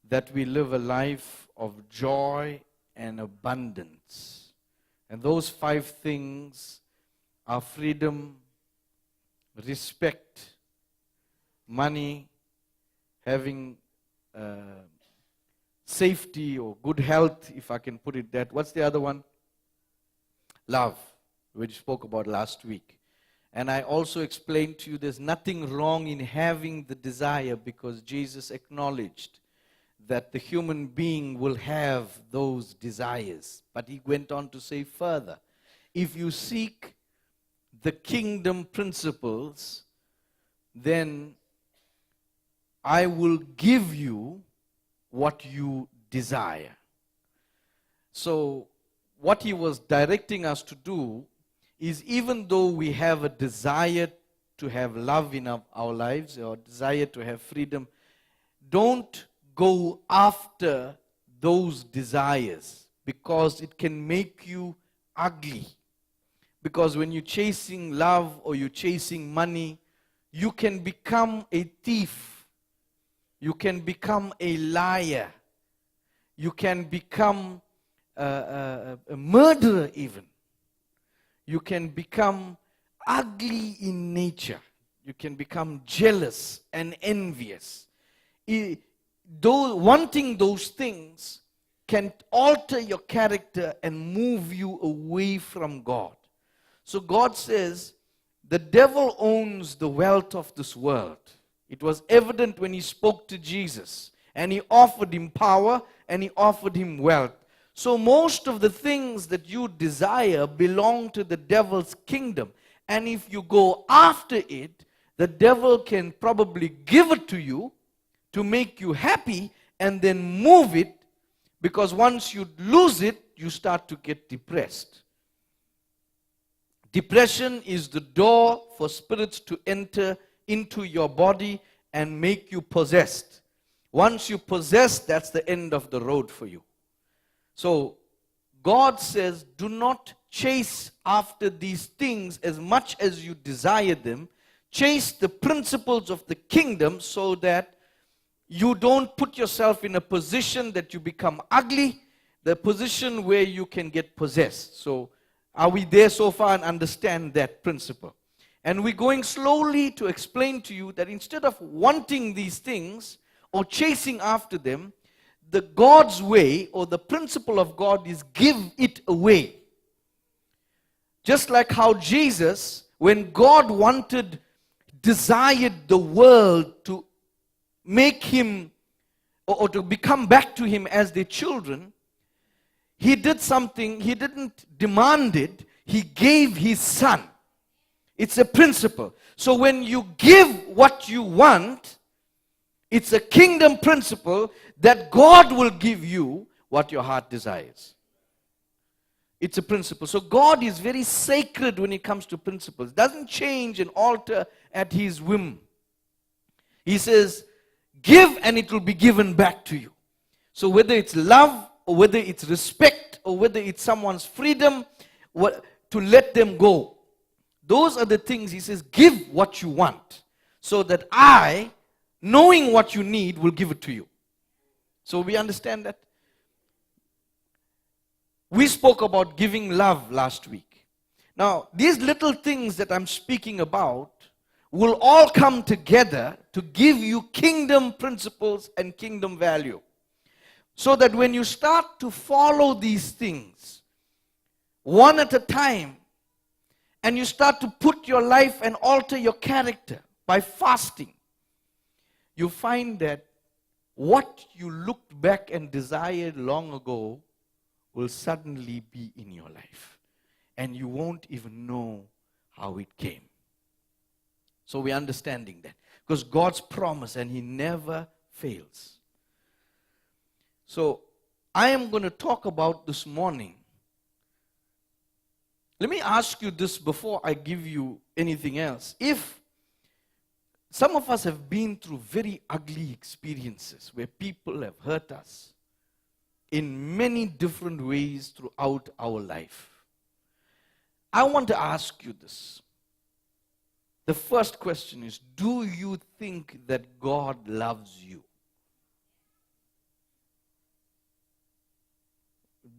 that we live a life of joy and abundance. And those 5 things are freedom, respect, money, having safety or good health, if I can put it that. What's the other one? Love, which we spoke about last week. And I also explained to you there's nothing wrong in having the desire, because Jesus acknowledged that the human being will have those desires. But he went on to say further, if you seek the kingdom principles, then I will give you what you desire. So what he was directing us to do is, even though we have a desire to have love in our lives, or desire to have freedom, don't go after those desires, because it can make you ugly. Because when you're chasing love or you're chasing money, you can become a thief. You can become a liar. You can become a murderer even. You can become ugly in nature. You can become jealous and envious. Wanting those things can alter your character and move you away from God. So God says, the devil owns the wealth of this world. It was evident when he spoke to Jesus, and he offered him power and he offered him wealth. So most of the things that you desire belong to the devil's kingdom. And if you go after it, the devil can probably give it to you to make you happy and then move it, because once you lose it, you start to get depressed. Depression is the door for spirits to enter into your body and make you possessed. Once you possess, that's the end of the road for you. So God says, do not chase after these things as much as you desire them. Chase the principles of the kingdom, so that you don't put yourself in a position that you become ugly, the position where you can get possessed. So are we there so far and understand that principle? And we're going slowly to explain to you that instead of wanting these things or chasing after them, the God's way, or the principle of God, is give it away. Just like how Jesus, when God desired the world to make him, or to become back to him as their children, he did something. He didn't demand it. He gave his son. It's a principle. So when you give what you want, it's a kingdom principle that God will give you what your heart desires. It's a principle. So God is very sacred when it comes to principles. Doesn't change and alter at his whim. He says, give and it will be given back to you. So whether it's love, or whether it's respect, or whether it's someone's freedom, to let them go. Those are the things he says, give what you want, so that I, knowing what you need, will give it to you. So we understand that? We spoke about giving love last week. Now, these little things that I'm speaking about will all come together to give you kingdom principles and kingdom value. So that when you start to follow these things, one at a time, and you start to put your life and alter your character by fasting, you find that what you looked back and desired long ago will suddenly be in your life. And you won't even know how it came. So we're understanding that. Because God's promise, and he never fails. So I am going to talk about this morning. Let me ask you this before I give you anything else. If some of us have been through very ugly experiences where people have hurt us in many different ways throughout our life, I want to ask you this. The first question is, do you think that God loves you?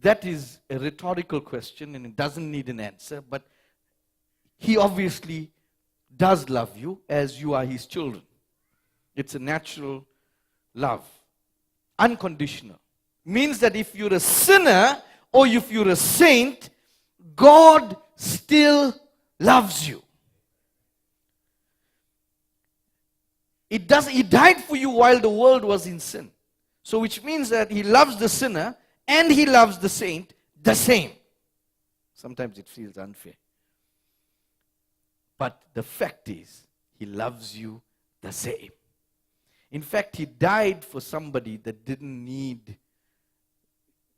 That is a rhetorical question and it doesn't need an answer, but he obviously does love you as you are his children. It's a natural love. Unconditional. Means that if you're a sinner or if you're a saint, God still loves you. He died for you while the world was in sin. So which means that he loves the sinner and he loves the saint the same. Sometimes it feels unfair. But the fact is, he loves you the same. In fact, he died for somebody that didn't need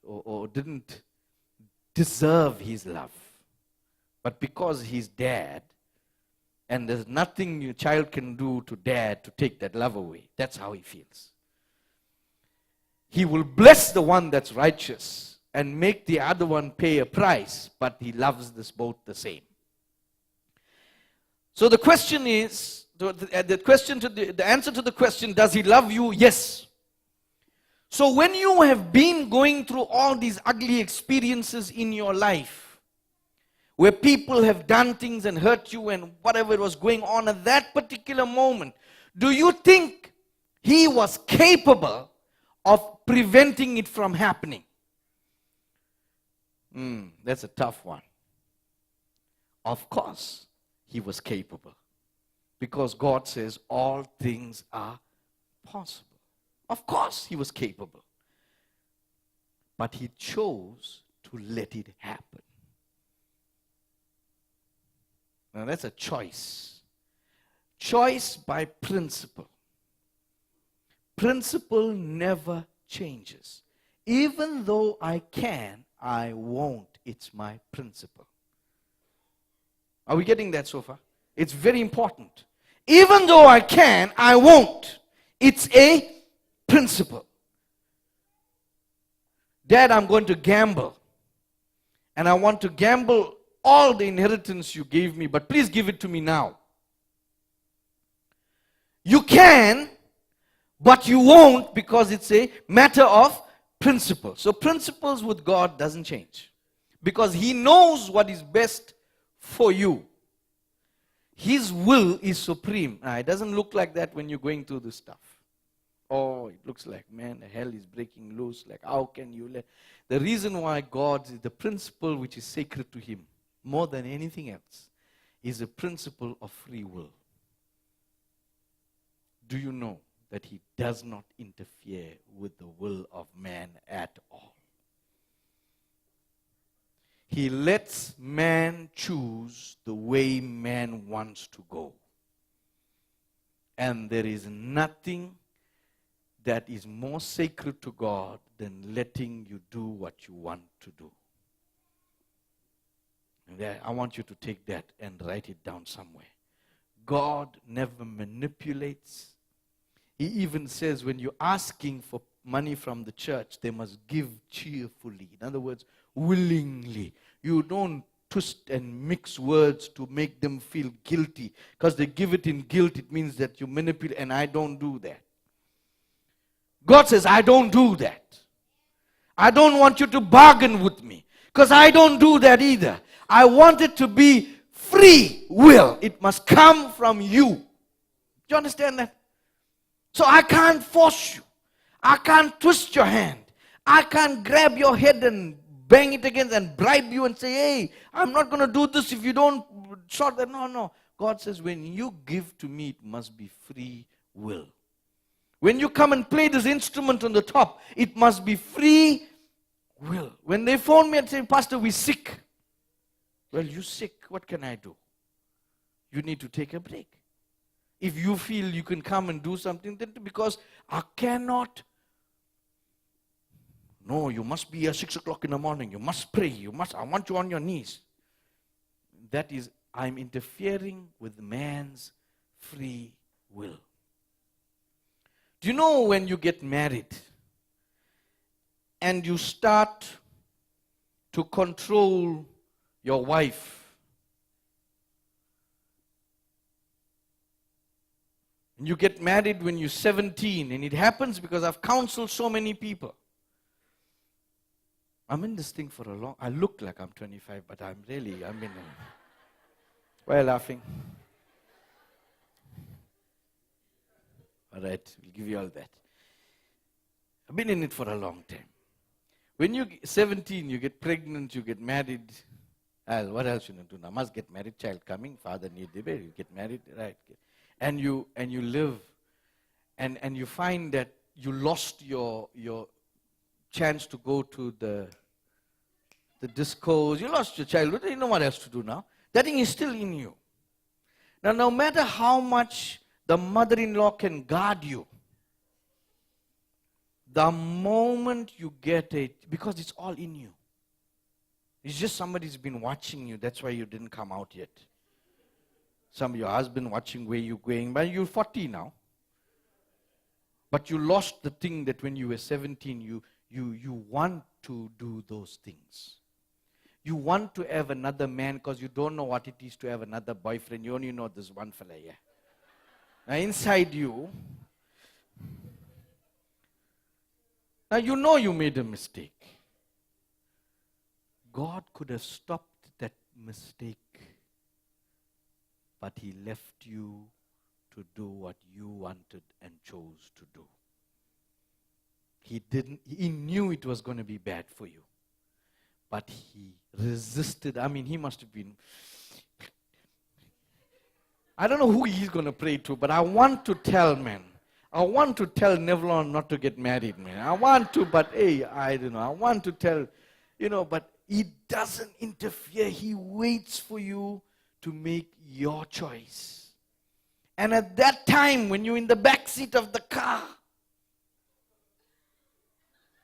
or didn't deserve his love. But because he's dad, and there's nothing your child can do to dad to take that love away. That's how he feels. He will bless the one that's righteous and make the other one pay a price, but he loves this both the same. So the question is, the answer to the question, does he love you? Yes. So when you have been going through all these ugly experiences in your life, where people have done things and hurt you and whatever was going on at that particular moment, do you think he was capable of preventing it from happening? That's a tough one. Of course, he was capable. Because God says all things are possible. Of course, he was capable. But he chose to let it happen. Now that's a choice. Choice by principle. Principle never changes. Even though I can, I won't. It's my principle. Are we getting that so far? It's very important. Even though I can, I won't. It's a principle. Dad, I'm going to gamble. And I want to gamble all the inheritance you gave me, but please give it to me now. You can, but you won't, because it's a matter of principle. So principles with God doesn't change, because he knows what is best for you. His will is supreme. Now, it doesn't look like that when you're going through this stuff. Oh, it looks like, man, the hell is breaking loose. Like, how can you let... The reason why God is the principle which is sacred to him, more than anything else, is a principle of free will. Do you know that he does not interfere with the will of man at all? He lets man choose the way man wants to go. And there is nothing that is more sacred to God than letting you do what you want to do. I want you to take that and write it down somewhere. God never manipulates. He even says when you're asking for money from the church, they must give cheerfully. In other words, willingly. You don't twist and mix words to make them feel guilty. Because they give it in guilt, it means that you manipulate, and I don't do that. God says, I don't do that. I don't want you to bargain with me, because I don't do that either. I want it to be free will. It must come from you. Do you understand that? So I can't force you. I can't twist your hand. I can't grab your head and bang it against and bribe you and say, hey, I'm not going to do this if you don't sort that. No. God says, when you give to me, it must be free will. When you come and play this instrument on the top, it must be free will. When they phone me and say, Pastor, we're sick. Well, you're sick. What can I do? You need to take a break. If you feel you can come and do something, then because I cannot. No, you must be at 6 o'clock in the morning. You must pray. I want you on your knees. That is, I'm interfering with man's free will. Do you know when you get married and you start to control your wife, and you get married when you're 17, and it happens because I've counseled so many people. I'm in this thing for a long, I look like I'm 25, but I'm in it. Why are you laughing? All right, we'll give you all that. I've been in it for a long time. When you're 17, you get pregnant, you get married. What else you do now? Must get married, child coming, father need the baby, you get married, right? And you live, and you find that you lost your chance to go to the discos. You lost your childhood. You know what else to do now. That thing is still in you. Now, no matter how much the mother-in-law can guard you, the moment you get it, because it's all in you. It's just somebody's been watching you. That's why you didn't come out yet. Some of your husband watching where you're going. But you're 40 now. But you lost the thing that when you were 17, you want to do those things. You want to have another man because you don't know what it is to have another boyfriend. You only know this one fella here. Now inside you, now you know you made a mistake. God could have stopped that mistake, but He left you to do what you wanted and chose to do. He knew it was going to be bad for you, but He resisted. I mean, He must have been, I don't know who He's going to pray to, but I want to tell, man. I want to tell Nevlon not to get married, man. I want to, but hey, I don't know. I want to tell, but He doesn't interfere. He waits for you to make your choice. And at that time, when you're in the back seat of the car,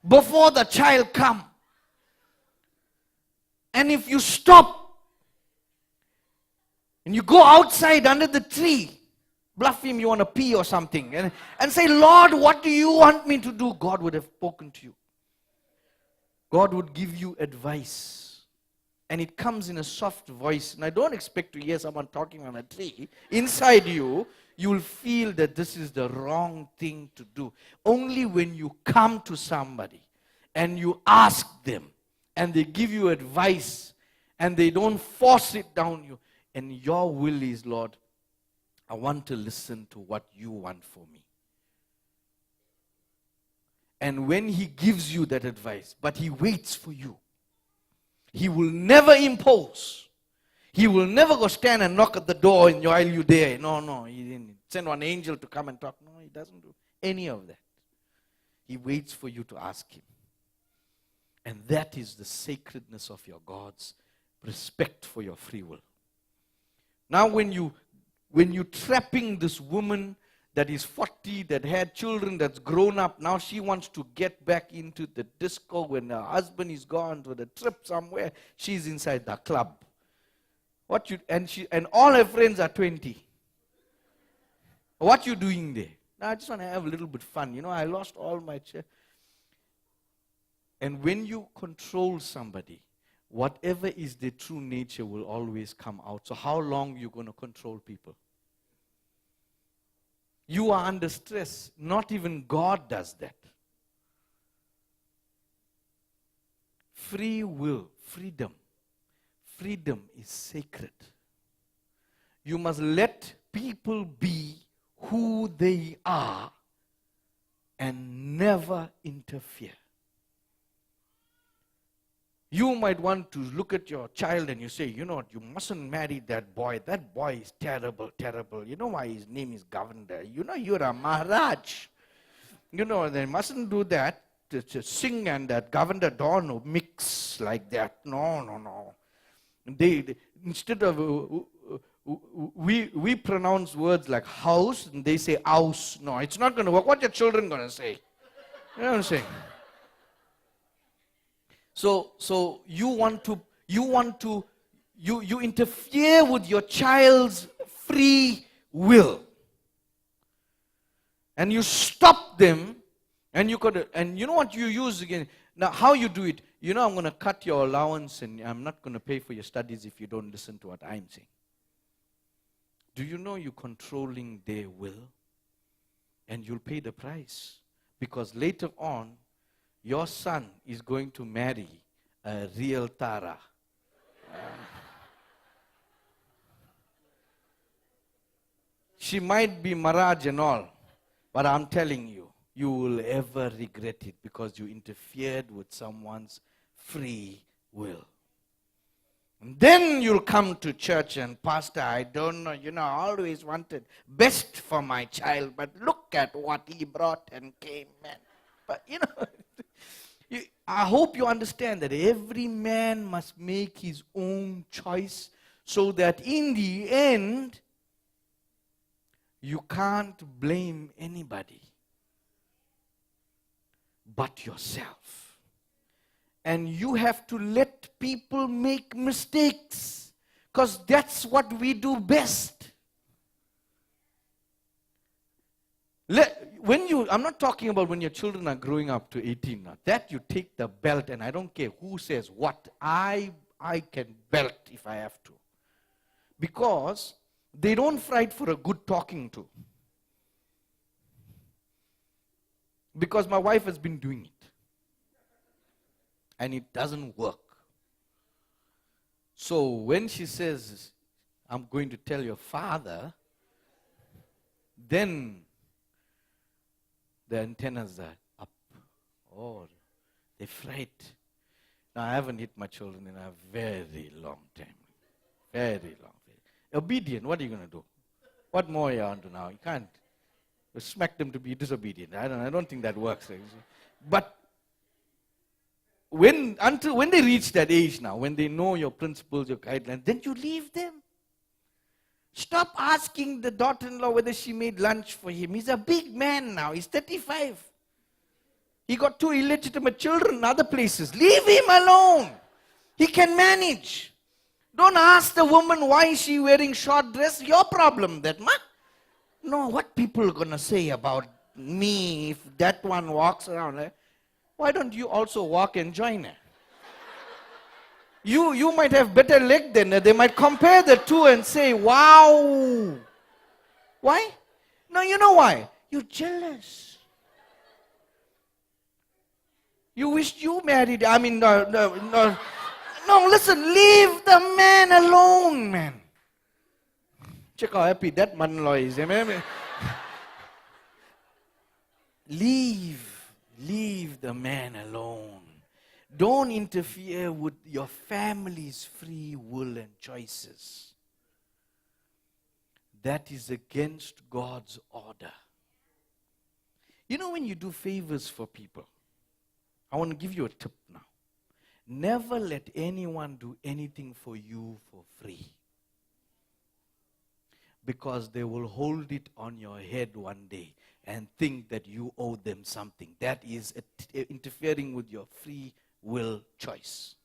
before the child comes, and if you stop and you go outside under the tree, bluff him you want to pee or something, and say, Lord, what do you want me to do? God would have spoken to you. God would give you advice. And it comes in a soft voice. And I don't expect to hear someone talking on a tree. Inside you, you will feel that this is the wrong thing to do. Only when you come to somebody and you ask them and they give you advice and they don't force it down you, and your will is, Lord, I want to listen to what you want for me. And when He gives you that advice, but He waits for you, He will never impose. He will never go stand and knock at the door and while you're there. No, He didn't send one angel to come and talk. No, He doesn't do any of that. He waits for you to ask Him. And that is the sacredness of your God's respect for your free will. Now when you're trapping this woman that is 40, that had children, that's grown up, now she wants to get back into the disco when her husband is gone to the trip somewhere, she's inside the club. And all her friends are 20. What you doing there? Now I just want to have a little bit fun. I lost all my And when you control somebody, whatever is their true nature will always come out. So how long are you going to control people? You are under stress. Not even God does that. Free will, freedom. Freedom is sacred. You must let people be who they are and never interfere. You might want to look at your child and you say, you mustn't marry that boy. That boy is terrible, terrible. You know why his name is Governor? You're a Maharaj. They mustn't do that. To sing and that Governor don't mix like that. No. They instead of, we pronounce words like house and they say house. No, it's not going to work. What are your children going to say? You know what I'm saying? So you interfere with your child's free will. And you stop them, and you know what you use again. Now how you do it, I'm going to cut your allowance and I'm not going to pay for your studies if you don't listen to what I'm saying. Do you know you're controlling their will? And you'll pay the price. Because later on, your son is going to marry a real Tara. She might be Maharaj and all, but I'm telling you, you will ever regret it because you interfered with someone's free will. And then you'll come to church and, Pastor, I don't know, I always wanted best for my child, but look at what he brought and came, man. But, I hope you understand that every man must make his own choice so that in the end, you can't blame anybody but yourself. And you have to let people make mistakes, because that's what we do best. I'm not talking about when your children are growing up to 18 now. That you take the belt, and I don't care who says what. I can belt if I have to. Because they don't fight for a good talking to. Because my wife has been doing it. And it doesn't work. So when she says, I'm going to tell your father, then the antennas are up. Oh, they fright. Now, I haven't hit my children in a very long time. Very long. Obedient, what are you going to do? What more are you on to now? You can't smack them to be disobedient. I don't think that works. But when they reach that age now, when they know your principles, your guidelines, then you leave them. Stop asking the daughter-in-law whether she made lunch for him. He's a big man now. He's 35. He got 2 illegitimate children in other places. Leave him alone. He can manage. Don't ask the woman why is she wearing short dress. Your problem, that ma. No, what people are going to say about me if that one walks around. Why don't you also walk and join her? You might have better leg than her. They might compare the two and say, wow. Why? No, you know why? You're jealous. You wished you married. No, listen, leave the man alone, man. Check how happy that man-in-law is. Leave the man alone. Don't interfere with your family's free will and choices. That is against God's order. When you do favors for people, I want to give you a tip now. Never let anyone do anything for you for free. Because they will hold it on your head one day and think that you owe them something. That is interfering with your free will choice.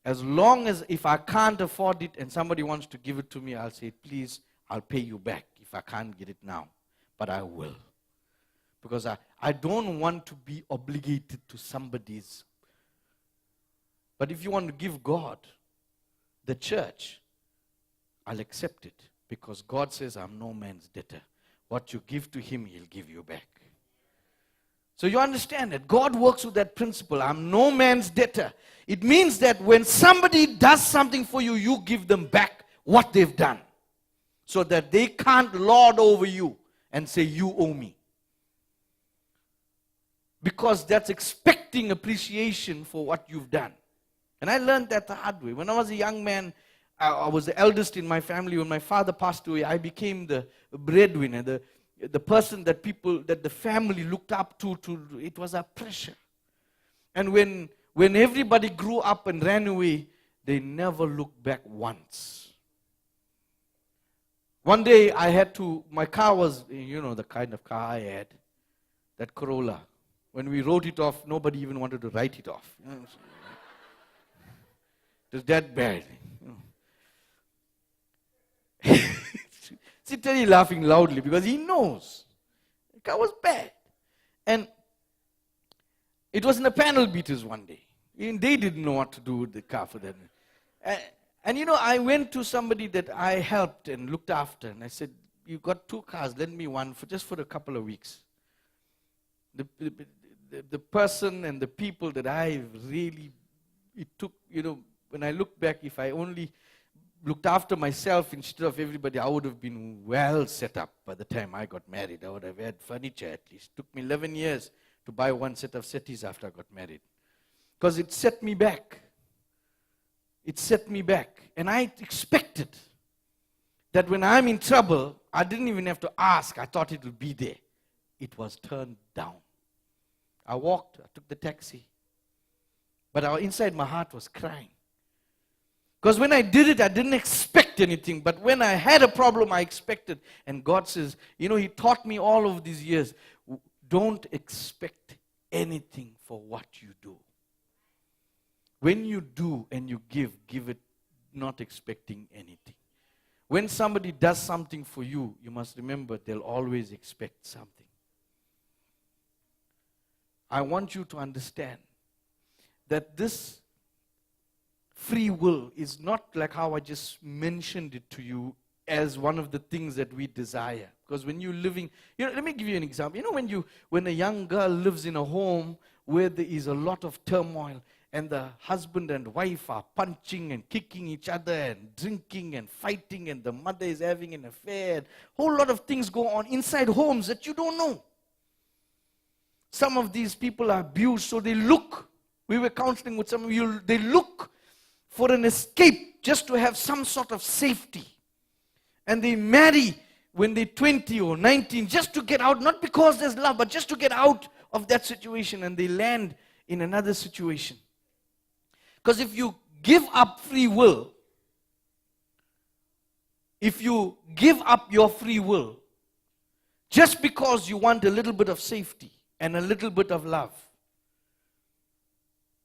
As long as if I can't afford it and somebody wants to give it to me, I'll say, please, I'll pay you back if I can't get it now. But I will. Because I don't want to be obligated to somebody's. But if you want to give God, the church, I'll accept it. Because God says, I'm no man's debtor. What you give to him, he'll give you back. So you understand that God works with that principle. I'm no man's debtor. It means that when somebody does something for you, you give them back what they've done. So that they can't lord over you and say, you owe me. Because that's expecting appreciation for what you've done. And I learned that the hard way. When I was a young man, I was the eldest in my family. When my father passed away, I became the breadwinner, the person that the family looked up to. It was a pressure. And when everybody grew up and ran away, they never looked back once. One day my car was, the kind of car I had, that Corolla. When we wrote it off, nobody even wanted to write it off. It was that bad. See, Terry laughing loudly because he knows the car was bad. And it was in the panel beaters one day. Even they didn't know what to do with the car for that. And I went to somebody that I helped and looked after, and I said, you got 2 cars, lend me one just for a couple of weeks. The person and the people that I've really it took, when I look back, if I only looked after myself instead of everybody, I would have been well set up by the time I got married. I would have had furniture at least. It took me 11 years to buy one set of settees after I got married. Because it set me back. It set me back. And I expected that when I'm in trouble, I didn't even have to ask. I thought it would be there. It was turned down. I walked, I took the taxi. But inside my heart was crying. Because when I did it, I didn't expect anything. But when I had a problem, I expected. And God says, He taught me all of these years, don't expect anything for what you do. When you do and you give it not expecting anything. When somebody does something for you, you must remember they'll always expect something. I want you to understand that this free will is not like how I just mentioned it to you as one of the things that we desire. Because when you're living, let me give you an example. When a young girl lives in a home where there is a lot of turmoil and the husband and wife are punching and kicking each other and drinking and fighting and the mother is having an affair, a whole lot of things go on inside homes that you don't know. Some of these people are abused, so they look. We were counseling with some of you. They look for an escape just to have some sort of safety. And they marry when they're 20 or 19 just to get out, not because there's love, but just to get out of that situation, and they land in another situation. Because if you give up free will, if you give up your free will just because you want a little bit of safety and a little bit of love,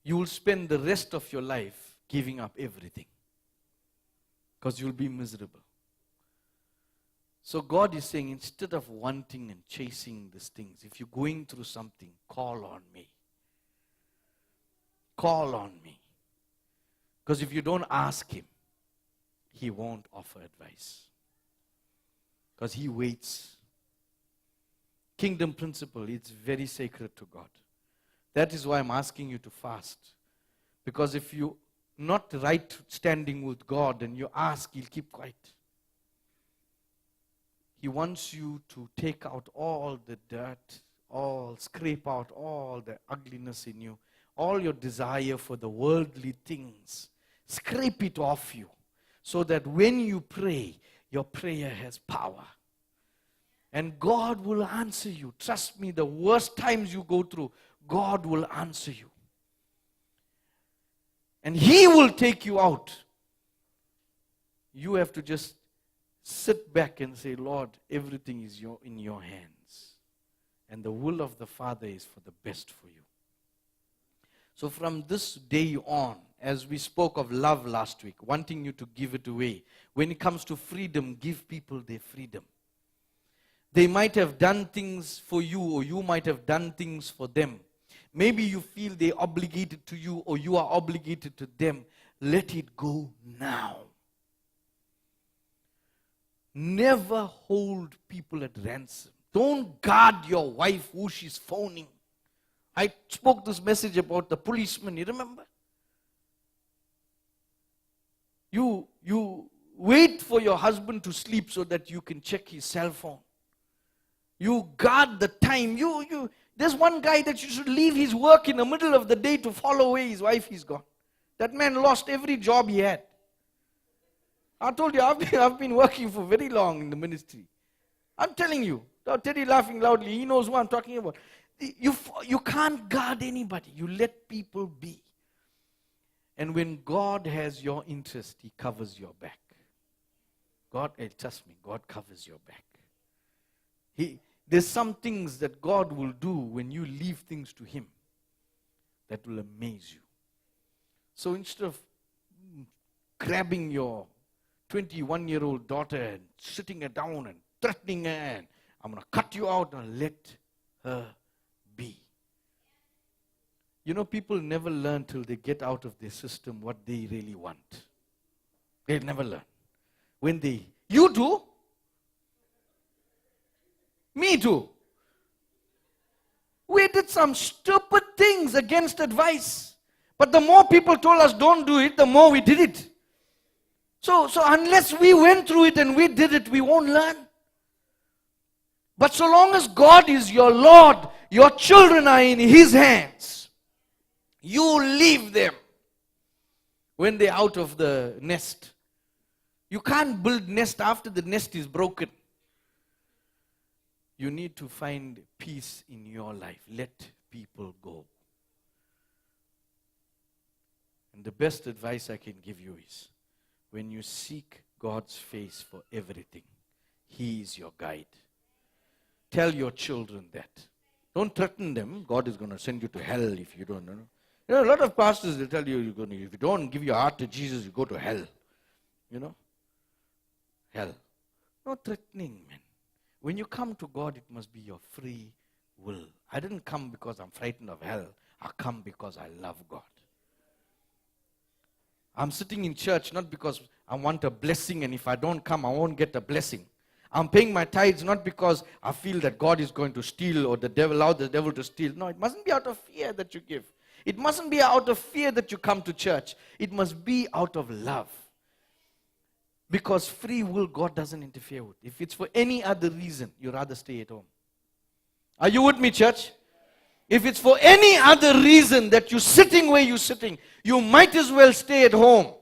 you will spend the rest of your life giving up everything. Because you'll be miserable. So God is saying, instead of wanting and chasing these things, if you're going through something, call on me. Call on me. Because if you don't ask Him, He won't offer advice. Because He waits. Kingdom principle, it's very sacred to God. That is why I'm asking you to fast. Because if you're not right standing with God and you ask, He'll keep quiet. He wants you to take out all the dirt, scrape out all the ugliness in you, all your desire for the worldly things. Scrape it off you so that when you pray, your prayer has power. And God will answer you. Trust me, the worst times you go through, God will answer you. And He will take you out. You have to just sit back and say, Lord, everything is in your hands. And the will of the Father is for the best for you. So from this day on, as we spoke of love last week, wanting you to give it away, when it comes to freedom, give people their freedom. They might have done things for you, or you might have done things for them. Maybe you feel they're obligated to you, or you are obligated to them. Let it go now. Never hold people at ransom. Don't guard your wife who she's phoning. I spoke this message about the policeman, you remember? You wait for your husband to sleep so that you can check his cell phone. You guard the time. There's one guy that you should leave his work in the middle of the day to follow away his wife is gone. That man lost every job he had. I told you, I've been working for very long in the ministry. I'm telling you. Teddy laughing loudly. He knows what I'm talking about. You can't guard anybody. You let people be. And when God has your interest, He covers your back. Trust me, God covers your back. There's some things that God will do when you leave things to Him that will amaze you. So instead of grabbing your 21-year-old daughter and sitting her down and threatening her and I'm going to cut you out, and let her be. People never learn till they get out of their system what they really want. They never learn. You do. Me too. We did some stupid things against advice. But the more people told us don't do it, the more we did it. So unless we went through it and we did it, we won't learn. But so long as God is your Lord, your children are in His hands. You leave them when they're out of the nest. You can't build nest after the nest is broken. You need to find peace in your life. Let people go. And the best advice I can give you is, when you seek God's face for everything, He is your guide. Tell your children that. Don't threaten them. God is going to send you to hell if you don't. You know, a lot of pastors will tell you, if you don't give your heart to Jesus, you go to hell. You know? Hell. No threatening, man. When you come to God, it must be your free will. I didn't come because I'm frightened of hell. I come because I love God. I'm sitting in church not because I want a blessing, and if I don't come, I won't get a blessing. I'm paying my tithes not because I feel that God is going to steal or the devil allow the devil to steal. No, it mustn't be out of fear that you give. It mustn't be out of fear that you come to church. It must be out of love. Because free will, God doesn't interfere with. If it's for any other reason, you'd rather stay at home. Are you with me, church? If it's for any other reason that you're sitting where you're sitting, you might as well stay at home.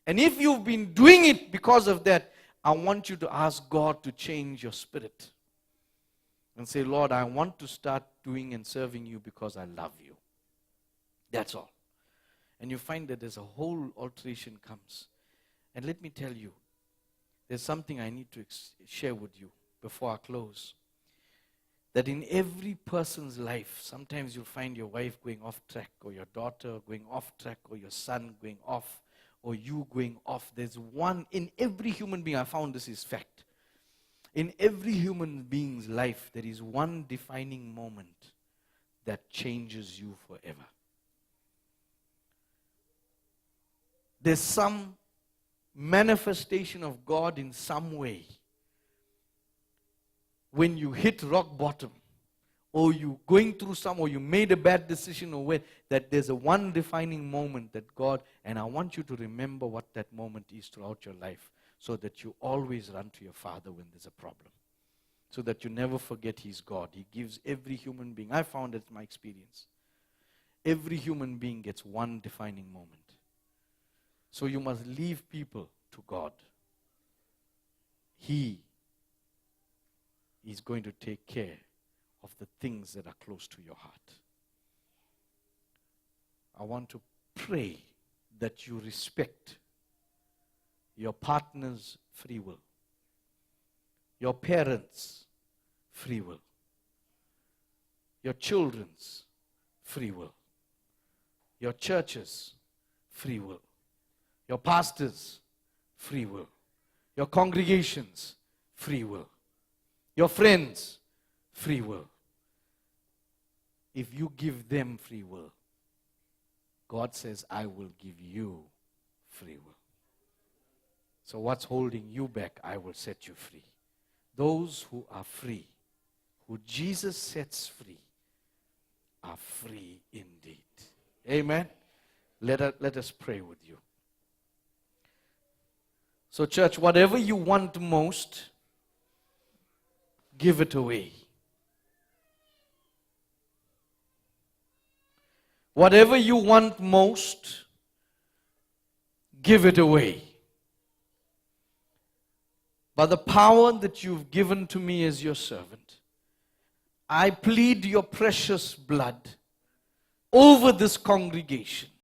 And if you've been doing it because of that, I want you to ask God to change your spirit. And say, Lord, I want to start doing and serving you because I love you. That's all. And you find that there's a whole alteration comes. And let me tell you, there's something I need to share with you before I close. That in every person's life, sometimes you'll find your wife going off track, or your daughter going off track, or your son going off, or you going off. There's one, in every human being, I found this is fact. In every human being's life, there is one defining moment that changes you forever. There's some manifestation of God in some way. When you hit rock bottom, or you going through or you made a bad decision, or that there's a one defining moment that God, and I want you to remember what that moment is throughout your life, so that you always run to your Father when there's a problem. So that you never forget He's God. He gives every human being, I found that's my experience, every human being gets one defining moment. So you must leave people to God. He is going to take care of the things that are close to your heart. I want to pray that you respect your partner's free will, your parents' free will, your children's free will, your church's free will, your pastor's free will, your congregation's free will, your friends' free will. If you give them free will, God says, I will give you free will. So what's holding you back, I will set you free. Those who are free, who Jesus sets free, are free indeed. Amen? Let us pray with you. So church, whatever you want most, give it away. Whatever you want most, give it away. By the power that you've given to me as your servant, I plead your precious blood over this congregation.